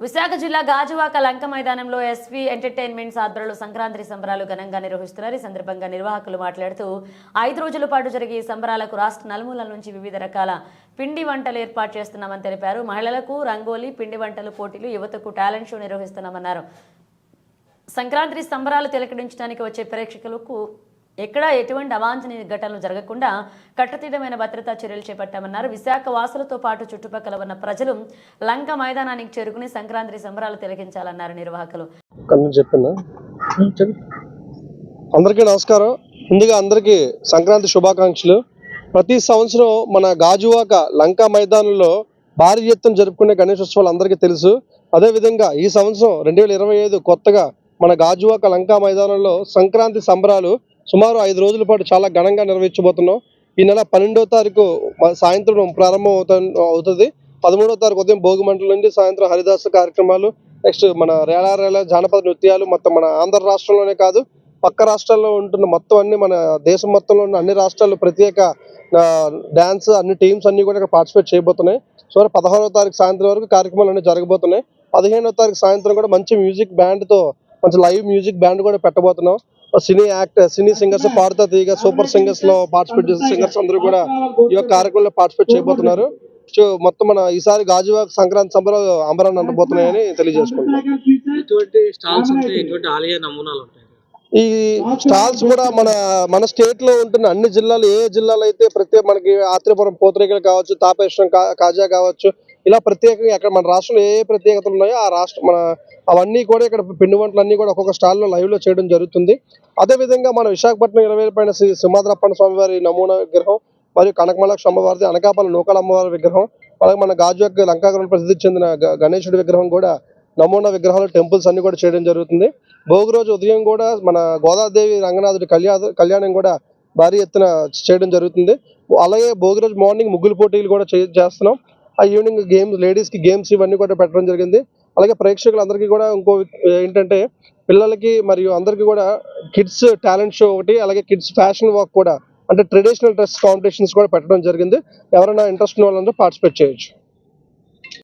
విశాఖ జిల్లా గాజువాక లంక మైదానంలో SV entertainments ఆధ్వర్యంలో సంక్రాంతి సంబరాలు ఘనంగా నిర్వహిస్తున్నారు. ఈ సందర్భంగా నిర్వాహకులు మాట్లాడుతూ 5 రోజుల పాటు జరిగే ఈ సంబరాలకు రాష్ట్ర నలుమూలల నుంచి వివిధ రకాల పిండి వంటలు ఏర్పాటు చేస్తున్నామని తెలిపారు. మహిళలకు రంగోలీ, పిండి వంటలు పోటీలు, యువతకు టాలెంట్ షో నిర్వహిస్తున్నామన్నారు. సంక్రాంతి సంబరాలు తిలకరించడానికి వచ్చే ప్రేక్షకులకు ఎక్కడా ఎటువంటి అవాంఛనీయ ఘటనలు జరగకుండా కట్టుదిట్టమైన భద్రతా చర్యలు చేపట్టామన్నారు. విశాఖ వాసులతో పాటు చుట్టుపక్కల ఉన్న ప్రజలు లంక మైదానానికి చేరుకుని సంక్రాంతి సంబరాలు తిలకించాలన్నారు నిర్వాహకులు. అందరికీ నమస్కారం. ముందుగా అందరికీ సంక్రాంతి శుభాకాంక్షలు. ప్రతి సంవత్సరం మన గాజువాక లంక మైదానంలో భారీ ఎత్తున జరుపుకునే గణేశోత్సవాలు అందరికీ తెలుసు. అదేవిధంగా ఈ సంవత్సరం 2025 కొత్తగా మన గాజువాక లంక మైదానంలో సంక్రాంతి సంబరాలు సుమారు 5 రోజుల పాటు చాలా ఘనంగా నిర్వహించబోతున్నాం. ఈ నెల 12వ తారీఖు సాయంత్రం ప్రారంభం అవుతుంది. 13వ తారీఖు ఉదయం భోగి మంటల నుండి సాయంత్రం హరిదాస కార్యక్రమాలు, నెక్స్ట్ మన రేళ జానపద నృత్యాలు మొత్తం మన ఆంధ్ర రాష్ట్రంలోనే కాదు పక్క రాష్ట్రాల్లో ఉంటున్న మొత్తం అన్ని మన దేశం మొత్తంలో ఉన్న అన్ని రాష్ట్రాల్లో ప్రత్యేక డ్యాన్స్ అన్ని టీమ్స్ అన్ని కూడా ఇక్కడ పార్టిసిపేట్ చేయబోతున్నాయి. సో 16వ తారీఖు సాయంత్రం వరకు కార్యక్రమాలు అన్ని జరగబోతున్నాయి. 15వ తారీఖు సాయంత్రం కూడా మంచి మ్యూజిక్ బ్యాండ్తో మంచి లైవ్ మ్యూజిక్ బ్యాండ్ కూడా పెట్టబోతున్నాం. సినీ సింగర్స్, పాడుతా తీగ సూపర్ సింగర్స్ లో పార్టిసిపేట్ చేసే సింగర్స్ అందరూ కూడా ఈ యొక్క కార్యక్రమంలో పార్టిసిపేట్ చేయబోతున్నారు. సో మొత్తం మన ఈసారి గాజువాక సంక్రాంతి సంబరాలు అంబరాన్ని అందబోతున్నాయని తెలియజేసుకుంటున్నాం. ఈ స్టాల్స్ కూడా మన స్టేట్ లో ఉంటున్న అన్ని జిల్లాలు, ఏ జిల్లాలో అయితే ప్రత్యేక మనకి ఆత్రేయపురం పూతరేకులు కావచ్చు, తాపేశ్వరం కాజా కావచ్చు, ఇలా ప్రత్యేకంగా అక్కడ మన రాష్ట్రంలో ఏ ప్రత్యేకతలు ఉన్నాయో ఆ రాష్ట్రం మన అవన్నీ కూడా ఇక్కడ పిండి వంటలు అన్ని కూడా ఒక్కొక్క స్టాల్లో లైవ్ లో చేయడం జరుగుతుంది. అదేవిధంగా మన విశాఖపట్నం 20 పైన శ్రీ సింహాద్రప్పన్న స్వామి వారి నమూనా విగ్రహం మరియు కనకమలాక్ష అమ్మవారిది, అనకాపల్లి నూకాల అమ్మవారి విగ్రహం, అలాగే మన గాజువాక లంకాగ్రహం ప్రసిద్ధి చెందిన గణేశుడి విగ్రహం కూడా నమూనా విగ్రహాలు టెంపుల్స్ అన్ని కూడా చేయడం జరుగుతుంది. భోగి రోజు ఉదయం కూడా మన గోదాదేవి రంగనాథుడి కళ్యాణం కూడా భారీ ఎత్తున చేయడం జరుగుతుంది. అలాగే భోగి రోజు మార్నింగ్ ముగ్గులు పోటీలు కూడా చేస్తున్నాం. ఆ ఈవినింగ్ గేమ్స్, లేడీస్ కి గేమ్స్ ఇవన్నీ కూడా పెట్టడం జరిగింది. అలాగే ప్రేక్షకులందరికీ కూడా ఇంకో ఏంటంటే పిల్లలకి మరియు అందరికీ కూడా కిడ్స్ టాలెంట్ షో ఒకటి, అలాగే కిడ్స్ ఫ్యాషన్ వాక్ కూడా, అంటే ట్రెడిషనల్ డ్రెస్ కాంపిటీషన్స్ కూడా పెట్టడం జరిగింది. ఎవరైనా ఇంట్రెస్ట్ ఉన్న వాళ్ళందరూ పార్టిసిపేట్ చేయొచ్చు.